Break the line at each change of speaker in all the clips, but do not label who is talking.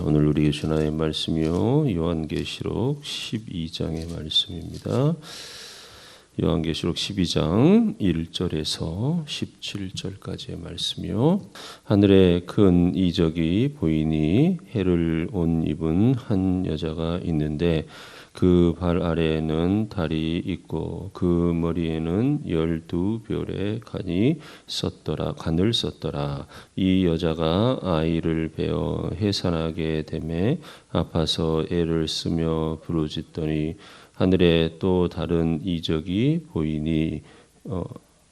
오늘 우리에게 주나의 말씀이요 요한계시록 12장의 말씀입니다. 요한계시록 12장 1절에서 17절까지의 말씀이요. 하늘에 큰 이적이 보이니 해를 옷 입은 한 여자가 있는데 그 발 아래에는 달이 있고 그 머리에는 12별의 관을 썼더라. 이 여자가 아이를 베어 해산하게 되매 아파서 애를 쓰며 부르짖더니 하늘에 또 다른 이적이 보이니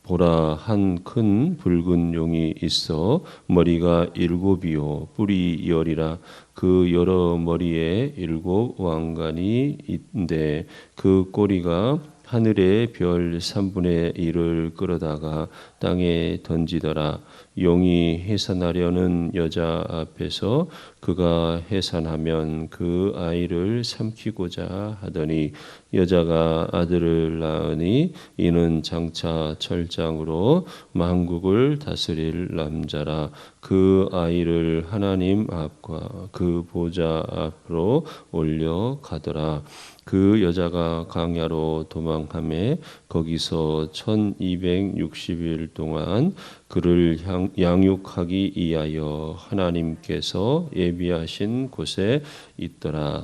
보라, 한 큰 붉은 용이 있어 머리가 7이요 뿔이 10이라. 그 여러 머리에 7 왕관이 있는데 그 꼬리가 하늘의 별 3분의 1을 끌어다가 땅에 던지더라. 용이 해산하려는 여자 앞에서 그가 해산하면 그 아이를 삼키고자 하더니 여자가 아들을 낳으니 이는 장차 철장으로 만국을 다스릴 남자라. 그 아이를 하나님 앞과 그 보좌 앞으로 올려가더라. 그 여자가 광야로 도망하매 거기서 1260일 동안 그를 양육하기 위하여 하나님께서 예비하신 곳에 있더라.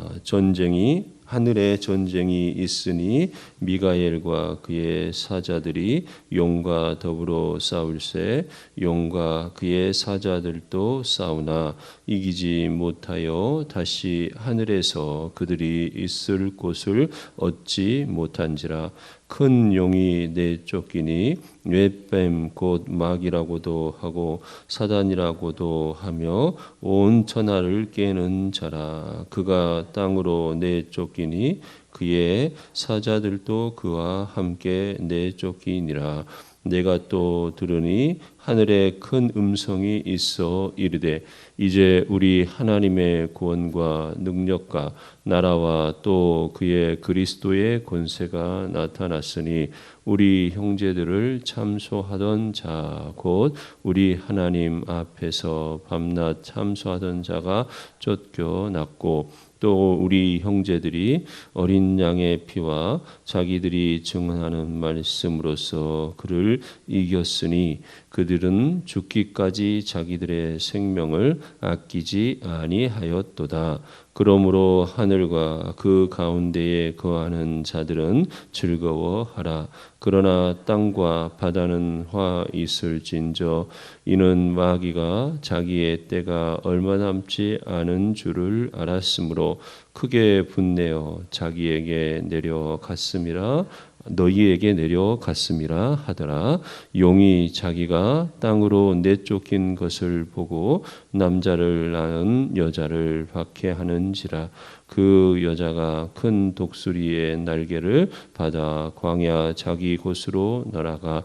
하늘에 전쟁이 있으니 미가엘과 그의 사자들이 용과 더불어 싸울세 용과 그의 사자들도 싸우나 이기지 못하여 다시 하늘에서 그들이 있을 곳을 얻지 못한지라. 큰 용이 내쫓기니 뇌뱀 곧 마귀라고도 하고 사단이라고도 하며 온 천하를 깨는 자라. 그가 땅으로 내쫓기니 그의 사자들도 그와 함께 내쫓기니라. 내가 또 들으니 하늘에 큰 음성이 있어 이르되 이제 우리 하나님의 구원과 능력과 나라와 또 그의 그리스도의 권세가 나타났으니 우리 형제들을 참소하던 자 곧 우리 하나님 앞에서 밤낮 참소하던 자가 쫓겨났고 또 우리 형제들이 어린 양의 피와 자기들이 증언하는 말씀으로써 그를 이겼으니 그들은 죽기까지 자기들의 생명을 아끼지 아니하였도다. 그러므로 하늘과 그 가운데에 거하는 자들은 즐거워하라. 그러나 땅과 바다는 화 있을진저 이는 마귀가 자기의 때가 얼마 남지 않은 줄을 알았으므로 크게 분내어 자기에게 내려갔음이라. 너희에게 내려갔음이라 하더라. 용이 자기가 땅으로 내쫓긴 것을 보고 남자를 낳은 여자를 박해하는지라. 그 여자가 큰 독수리의 날개를 받아 광야 자기 곳으로 날아가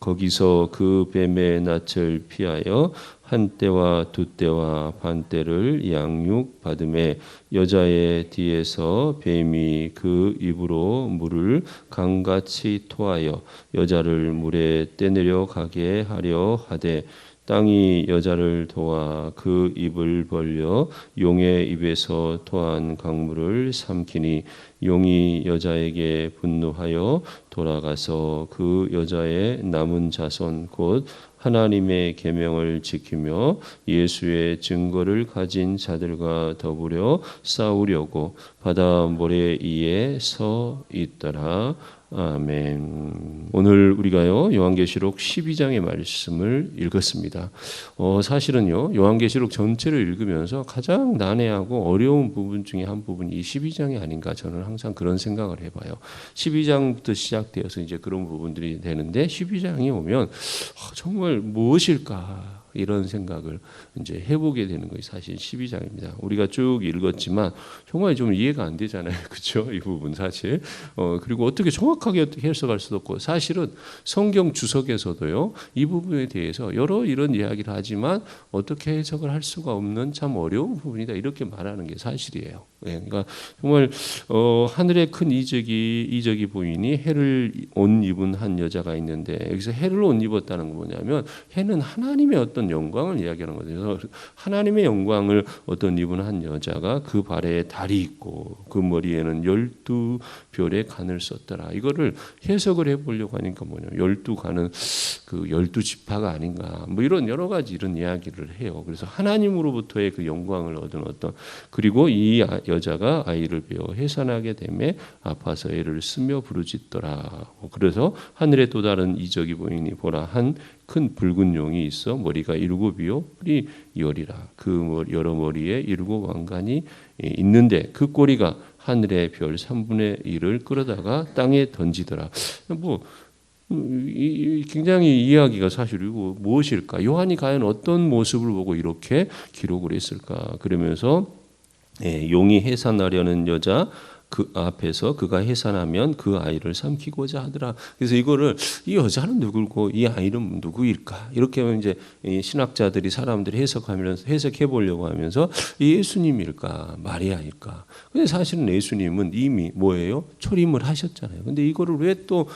거기서 그 뱀의 낯을 피하여 한 때와 두 때와 반 때를 양육받음에 여자의 뒤에서 뱀이 그 입으로 물을 강같이 토하여 여자를 물에 떼내려 가게 하려 하되 땅이 여자를 도와 그 입을 벌려 용의 입에서 토한 강물을 삼키니 용이 여자에게 분노하여 돌아가서 그 여자의 남은 자손 곧 하나님의 계명을 지키며 예수의 증거를 가진 자들과 더불어 싸우려고 바다 모래 위에 서 있더라. 아멘. 오늘 우리가요 요한계시록 12장의 말씀을 읽었습니다. 사실은요 요한계시록 전체를 읽으면서 가장 난해하고 어려운 부분 중에 한 부분이 이 12장이 아닌가 저는 항상 그런 생각을 해봐요. 12장부터 시작되어서 이제 그런 부분들이 되는데 12장이 오면 정말 무엇일까? 이런 생각을 이제 해보게 되는 것이 사실 12장입니다. 우리가 쭉 읽었지만 정말 좀 이해가 안 되잖아요. 그렇죠? 이 부분 사실. 그리고 어떻게 정확하게 해석할 수도 없고 사실은 성경 주석에서도요. 이 부분에 대해서 여러 이런 이야기를 하지만 어떻게 해석을 할 수가 없는 참 어려운 부분이다. 이렇게 말하는 게 사실이에요. 그러니까 정말 하늘에 큰 이적이 보이니 해를 옷 입은 한 여자가 있는데 여기서 해를 옷 입었다는 건 뭐냐면 해는 하나님의 어떤 어떤 영광을 이야기하는 거죠. 그래서 하나님의 영광을 어떤 입은 한 여자가 그 발에 달이 있고 그 머리에는 12별의 간을 썼더라. 이거를 해석을 해보려고 하니까 뭐냐, 12간은 그 12지파가 아닌가, 뭐 이런 여러 가지 이런 이야기를 해요. 그래서 하나님으로부터의 그 영광을 얻은 어떤, 그리고 이 여자가 아이를 베어 해산하게 되매 아파서 애를 쓰며 부르짖더라. 그래서 하늘에 또 다른 이적이 보이니 보라, 한 큰 붉은 용이 있어 머리가 7이요 뿔이 10이라. 그 여러 머리에 7 왕관이 있는데 그 꼬리가 하늘의 별 3분의 1을 끌어다가 땅에 던지더라. 뭐 굉장히 이야기가 사실이고 무엇일까? 요한이 과연 어떤 모습을 보고 이렇게 기록을 했을까? 그러면서 용이 해산하려는 여자 그 앞에서 그가 해산하면 그 아이를 삼키고자 하더라. 그래서 이거를 이 여자는 누구고 이 아이는 누구일까? 이렇게 하면 이제 신학자들이 사람들이 해석해 보려고 하면서 예수님일까 마리아일까? 근데 사실은 예수님은 이미 뭐예요? 초림을 하셨잖아요. 근데 이거를 왜 또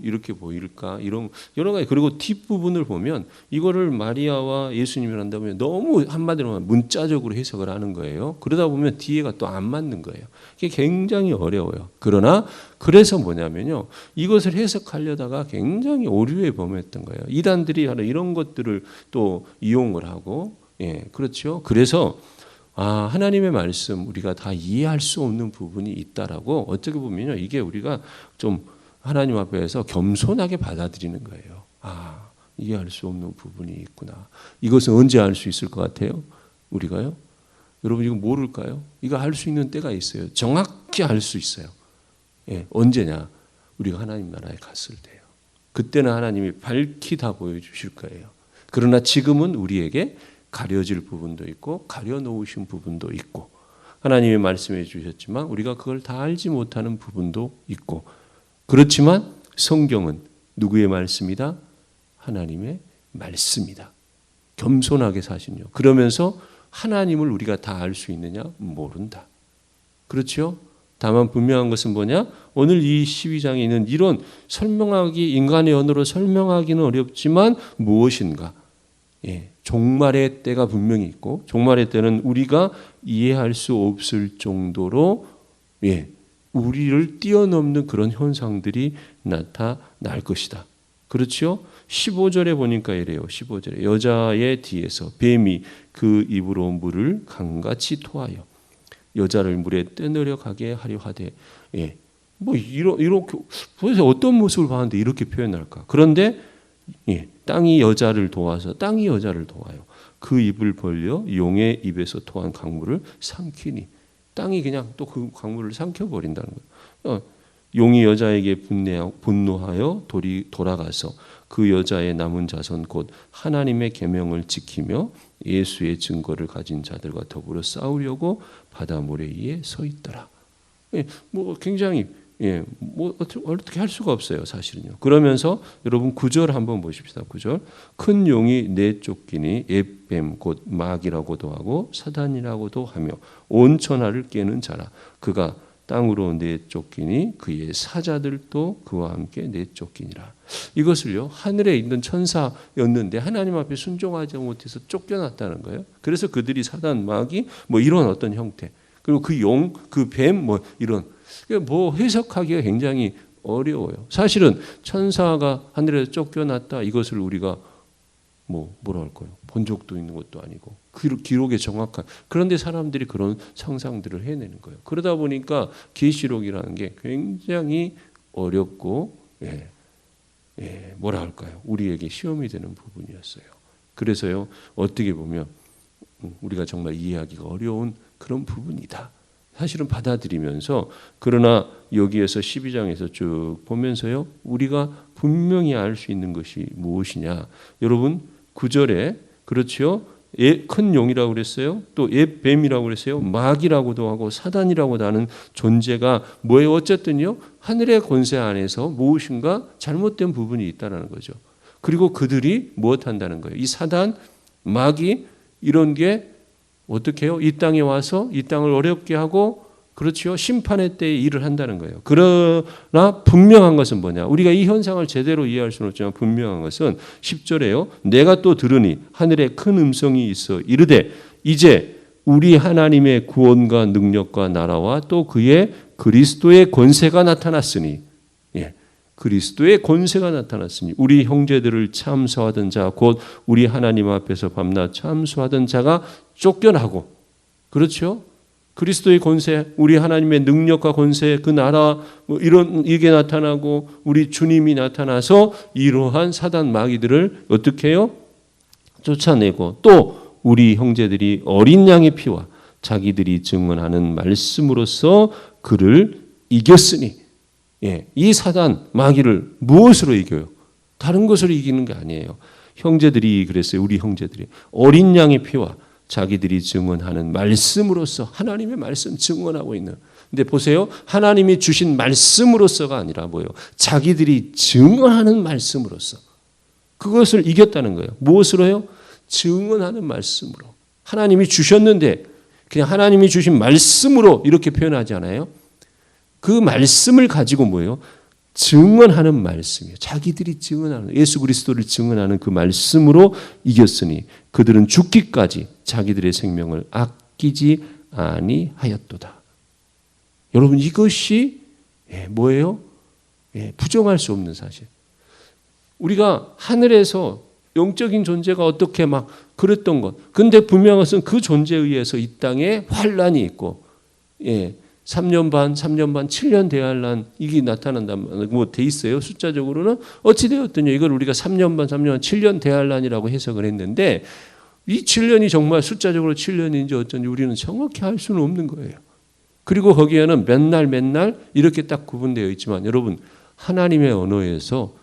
이렇게 보일까? 이런 여러 가지. 그리고 뒷부분을 보면 이거를 마리아와 예수님을 한다면 너무 한마디로 문자적으로 해석을 하는 거예요. 그러다 보면 뒤에가 또 안 맞는 거예요. 이게 굉장히 어려워요. 그러나 그래서 뭐냐면요, 이것을 해석하려다가 굉장히 오류에 범했던 거예요. 이단들이 이런 것들을 또 이용을 하고, 그렇죠. 그래서 하나님의 말씀 우리가 다 이해할 수 없는 부분이 있다라고, 어떻게 보면요, 이게 우리가 좀 하나님 앞에서 겸손하게 받아들이는 거예요. 이해할 수 없는 부분이 있구나. 이것은 언제 알 수 있을 것 같아요? 우리가요? 여러분 이거 모를까요? 이거 알 수 있는 때가 있어요. 정확히 알 수 있어요. 언제냐? 우리가 하나님 나라에 갔을 때요. 그때는 하나님이 밝히 다 보여주실 거예요. 그러나 지금은 우리에게 가려질 부분도 있고 가려놓으신 부분도 있고, 하나님이 말씀해 주셨지만 우리가 그걸 다 알지 못하는 부분도 있고, 그렇지만 성경은 누구의 말씀이다? 하나님의 말씀이다. 겸손하게 사시뇨. 그러면서 하나님을 우리가 다 알 수 있느냐? 모른다. 그렇죠? 다만 분명한 것은 뭐냐? 오늘 이 12장에 있는 이런 설명하기, 인간의 언어로 설명하기는 어렵지만 무엇인가? 종말의 때가 분명히 있고, 종말의 때는 우리가 이해할 수 없을 정도로 우리를 뛰어넘는 그런 현상들이 나타날 것이다. 그렇죠? 15절에 보니까 이래요. 15절에 여자의 뒤에서 뱀이 그 입으로 물을 강같이 토하여 여자를 물에 떠내려 가게 하려 하되, 뭐 이렇게 도대체 어떤 모습을 봤는데 이렇게 표현할까? 그런데 땅이 여자를 도와서, 땅이 여자를 도와요. 그 입을 벌려 용의 입에서 토한 강물을 삼키니, 땅이 그냥 또 그 강물을 삼켜버린다는 거예요. 용이 여자에게 분노하여 돌아가서 그 여자의 남은 자손 곧 하나님의 계명을 지키며 예수의 증거를 가진 자들과 더불어 싸우려고 바다 모래 위에 서 있더라. 뭐 굉장히 뭐 어떻게 할 수가 없어요, 사실은요. 그러면서 여러분 9절 한번 보십시다. 9절. 큰 용이 내쫓기니 옛뱀 곧 마귀라고도 하고 사단이라고도 하며 온 천하를 깨는 자라. 그가 땅으로 내쫓기니 그의 사자들도 그와 함께 내쫓기니라. 이것을요, 하늘에 있는 천사였는데 하나님 앞에 순종하지 못해서 쫓겨났다는 거예요. 그래서 그들이 사단, 마귀 뭐 이런 어떤 형태, 그리고 그 용, 그 뱀 뭐 이런, 뭐 해석하기가 굉장히 어려워요. 사실은 천사가 하늘에서 쫓겨났다, 이것을 우리가 뭐라 할까요? 본 적도 있는 것도 아니고 기록에 정확한, 그런데 사람들이 그런 상상들을 해내는 거예요. 그러다 보니까 계시록이라는 게 굉장히 어렵고 뭐라 할까요? 우리에게 시험이 되는 부분이었어요. 그래서요, 어떻게 보면 우리가 정말 이해하기가 어려운 그런 부분이다. 사실은 받아들이면서, 그러나 여기에서 12장에서 쭉 보면서요, 우리가 분명히 알 수 있는 것이 무엇이냐? 여러분 9절에 그렇죠? 큰 용이라고 그랬어요. 또 뱀이라고 그랬어요. 마귀라고도 하고 사단이라고도 하는 존재가 뭐예요? 어쨌든요, 하늘의 권세 안에서 무엇인가 잘못된 부분이 있다는 거죠. 그리고 그들이 무엇한다는 거예요? 이 사단, 마귀 이런 게 어떻게 해요? 이 땅에 와서 이 땅을 어렵게 하고 그렇죠. 심판의 때에 일을 한다는 거예요. 그러나 분명한 것은 뭐냐? 우리가 이 현상을 제대로 이해할 수는 없지만 분명한 것은 10절에요. 내가 또 들으니 하늘에 큰 음성이 있어 이르되 이제 우리 하나님의 구원과 능력과 나라와 또 그의 그리스도의 권세가 나타났으니, 예, 그리스도의 권세가 나타났으니 우리 형제들을 참소하던 자 곧 우리 하나님 앞에서 밤낮 참소하던 자가 쫓겨나고, 그렇죠? 그리스도의 권세, 우리 하나님의 능력과 권세, 그 나라 이런 이게 나타나고 우리 주님이 나타나서 이러한 사단 마귀들을 어떻게 해요? 쫓아내고 또 우리 형제들이 어린 양의 피와 자기들이 증언하는 말씀으로써 그를 이겼으니, 예, 이 사단 마귀를 무엇으로 이겨요? 다른 것으로 이기는 게 아니에요. 형제들이 그랬어요. 우리 형제들이 어린 양의 피와 자기들이 증언하는 말씀으로써, 하나님의 말씀 증언하고 있는. 근데 보세요. 하나님이 주신 말씀으로써가 아니라 뭐예요? 자기들이 증언하는 말씀으로써 그것을 이겼다는 거예요. 무엇으로요? 증언하는 말씀으로. 하나님이 주셨는데 그냥 하나님이 주신 말씀으로 이렇게 표현하지 않아요? 그 말씀을 가지고 뭐예요? 증언하는 말씀이에요. 자기들이 증언하는, 예수 그리스도를 증언하는 그 말씀으로 이겼으니 그들은 죽기까지 자기들의 생명을 아끼지 아니하였도다. 여러분, 이것이 뭐예요? 부정할 수 없는 사실. 우리가 하늘에서 영적인 존재가 어떻게 막 그랬던 것. 근데 분명한 것은 그 존재에 의해서 이 땅에 환란이 있고, 3년 반, 7년 대환란 이게 나타난다면 뭐 돼 있어요. 숫자적으로는 어찌 되었든요. 이걸 우리가 3년 반, 7년 대환란이라고 해석을 했는데 이 7년이 정말 숫자적으로 7년인지 어쩐지 우리는 정확히 알 수는 없는 거예요. 그리고 거기에는 맨날 이렇게 딱 구분되어 있지만 여러분, 하나님의 언어에서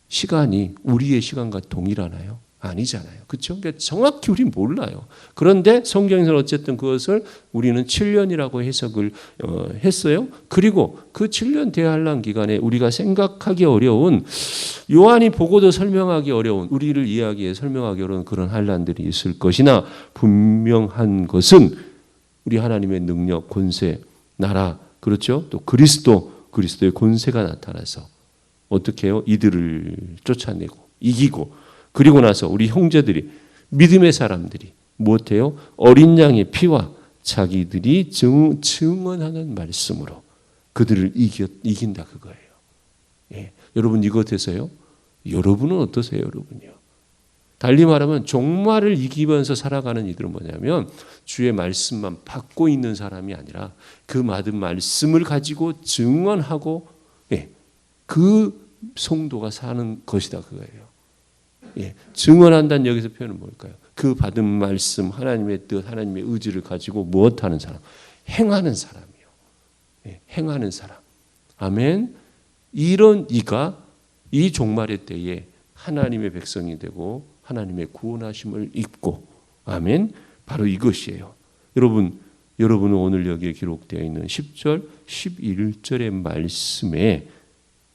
시간이 우리의 시간과 동일하나요? 아니잖아요. 그렇죠? 그러니까 정확히 우리는 몰라요. 그런데 성경에서는 어쨌든 그것을 우리는 7년이라고 해석을 했어요. 그리고 그 7년 대환란 기간에 우리가 생각하기 어려운, 요한이 보고도 설명하기 어려운, 우리를 이해하기에 설명하기 어려운 그런 환란들이 있을 것이나 분명한 것은 우리 하나님의 능력, 권세, 나라, 그렇죠? 또 그리스도의 권세가 나타나서 어떻게 해요? 이들을 쫓아내고 이기고, 그리고 나서 우리 형제들이, 믿음의 사람들이 무엇해요? 어린 양의 피와 자기들이 증언하는 말씀으로 그들을 이긴다, 그거예요. 예. 여러분, 이것에서요, 여러분은 어떠세요? 여러분요. 달리 말하면 종말을 이기면서 살아가는 이들은 뭐냐면 주의 말씀만 받고 있는 사람이 아니라 그 받은 말씀을 가지고 증언하고, 그 성도가 사는 것이다, 그거예요. 증언한다는 여기서 표현은 뭘까요? 그 받은 말씀, 하나님의 뜻, 하나님의 의지를 가지고 무엇하는 사람? 행하는 사람이요. 행하는 사람. 아멘. 이런 이가 이 종말의 때에 하나님의 백성이 되고 하나님의 구원하심을 입고, 아멘. 바로 이것이에요. 여러분은 오늘 여기에 기록되어 있는 10절, 11절의 말씀에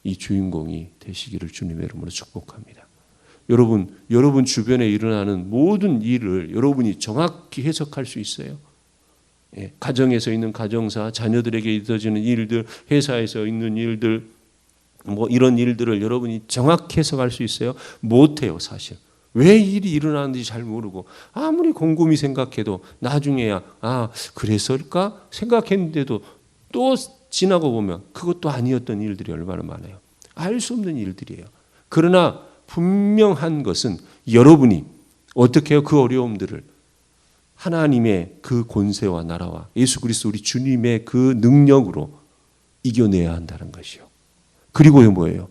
이 주인공이 되시기를 주님의 이름으로 축복합니다. 여러분 주변에 일어나는 모든 일을 여러분이 정확히 해석할 수 있어요. 가정에서 있는 가정사, 자녀들에게 있어지는 일들, 회사에서 있는 일들, 뭐 이런 일들을 여러분이 정확히 해석할 수 있어요? 못해요, 사실. 왜 일이 일어나는지 잘 모르고 아무리 곰곰이 생각해도 나중에야 그랬을까 생각했는데도 또 지나고 보면 그것도 아니었던 일들이 얼마나 많아요. 알 수 없는 일들이에요. 그러나 분명한 것은 여러분이 어떻게 해요? 그 어려움들을 하나님의 그 권세와 나라와 예수 그리스도 우리 주님의 그 능력으로 이겨내야 한다는 것이요. 그리고요, 뭐예요?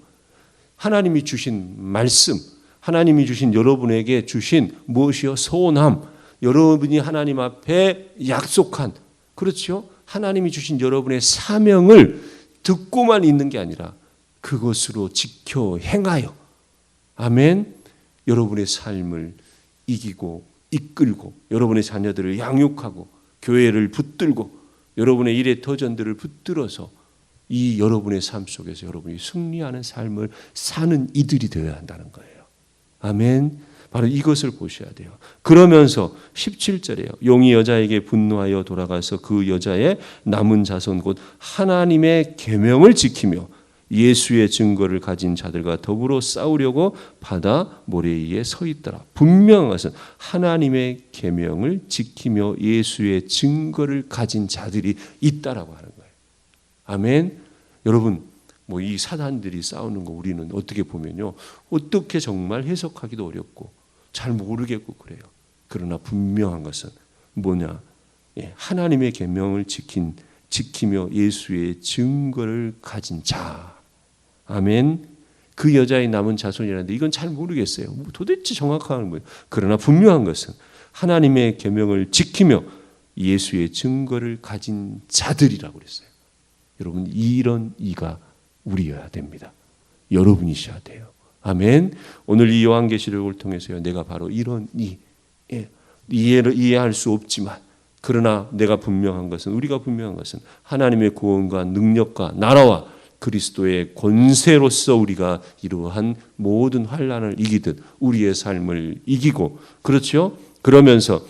하나님이 주신 말씀, 하나님이 주신 여러분에게 주신 무엇이요? 소원함, 여러분이 하나님 앞에 약속한, 그렇죠? 하나님이 주신 여러분의 사명을 듣고만 있는 게 아니라 그것으로 지켜 행하여, 아멘, 여러분의 삶을 이기고 이끌고 여러분의 자녀들을 양육하고 교회를 붙들고 여러분의 일의 터전들을 붙들어서 이 여러분의 삶 속에서 여러분이 승리하는 삶을 사는 이들이 되어야 한다는 거예요. 아멘. 바로 이것을 보셔야 돼요. 그러면서 17절에요. 용이 여자에게 분노하여 돌아가서 그 여자의 남은 자손 곧 하나님의 계명을 지키며 예수의 증거를 가진 자들과 더불어 싸우려고 바다 모래 위에 서 있더라. 분명한 것은 하나님의 계명을 지키며 예수의 증거를 가진 자들이 있다라고 하는 거예요. 아멘. 여러분, 뭐 이 사단들이 싸우는 거 우리는 어떻게 보면요, 어떻게 정말 해석하기도 어렵고 잘 모르겠고 그래요. 그러나 분명한 것은 뭐냐? 하나님의 계명을 지키며 예수의 증거를 가진 자. 아멘. 그 여자의 남은 자손이라는데 이건 잘 모르겠어요. 도대체 정확한 거예요. 그러나 분명한 것은 하나님의 계명을 지키며 예수의 증거를 가진 자들이라고 그랬어요. 여러분, 이런 이가 우리여야 됩니다. 여러분이셔야 돼요. 아멘. 오늘 이 요한계시록을 통해서요, 내가 바로 이런 이해할 수 없지만 그러나 내가 분명한 것은, 우리가 분명한 것은 하나님의 구원과 능력과 나라와 그리스도의 권세로서 우리가 이러한 모든 환난을 이기듯 우리의 삶을 이기고, 그렇죠? 그러면서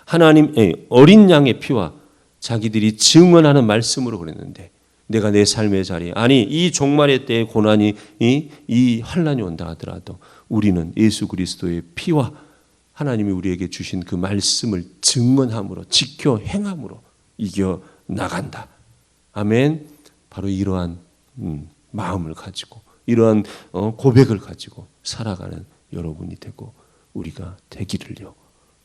하나님의 어린 양의 피와 자기들이 증언하는 말씀으로 그랬는데, 내가 내 삶의 자리, 아니 이 종말의 때의 고난이 이 환난이 온다 하더라도 우리는 예수 그리스도의 피와 하나님이 우리에게 주신 그 말씀을 증언함으로, 지켜 행함으로 이겨 나간다. 아멘. 바로 이러한 마음을 가지고, 이러한 고백을 가지고 살아가는 여러분이 되고 우리가 되기를요,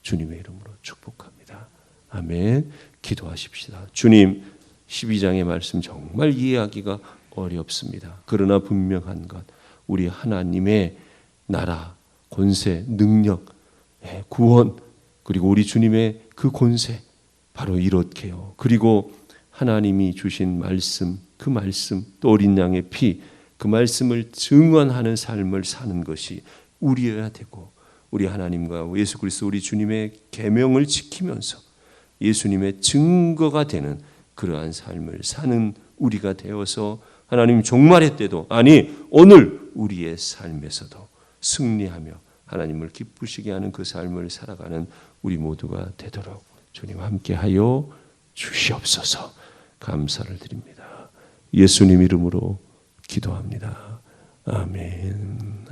주님의 이름으로 축복합니다. 아멘. 기도하십시다. 주님, 12장의 말씀 정말 이해하기가 어렵습니다. 그러나 분명한 것, 우리 하나님의 나라, 권세, 능력, 구원, 그리고 우리 주님의 그 권세, 바로 이렇게요. 그리고 하나님이 주신 말씀, 그 말씀, 또 어린 양의 피, 그 말씀을 증언하는 삶을 사는 것이 우리여야 되고, 우리 하나님과 예수 그리스도 우리 주님의 계명을 지키면서 예수님의 증거가 되는 그러한 삶을 사는 우리가 되어서 하나님 종말의 때도, 아니 오늘 우리의 삶에서도 승리하며 하나님을 기쁘시게 하는 그 삶을 살아가는 우리 모두가 되도록 주님 함께하여 주시옵소서. 감사를 드립니다. 예수님 이름으로 기도합니다. 아멘.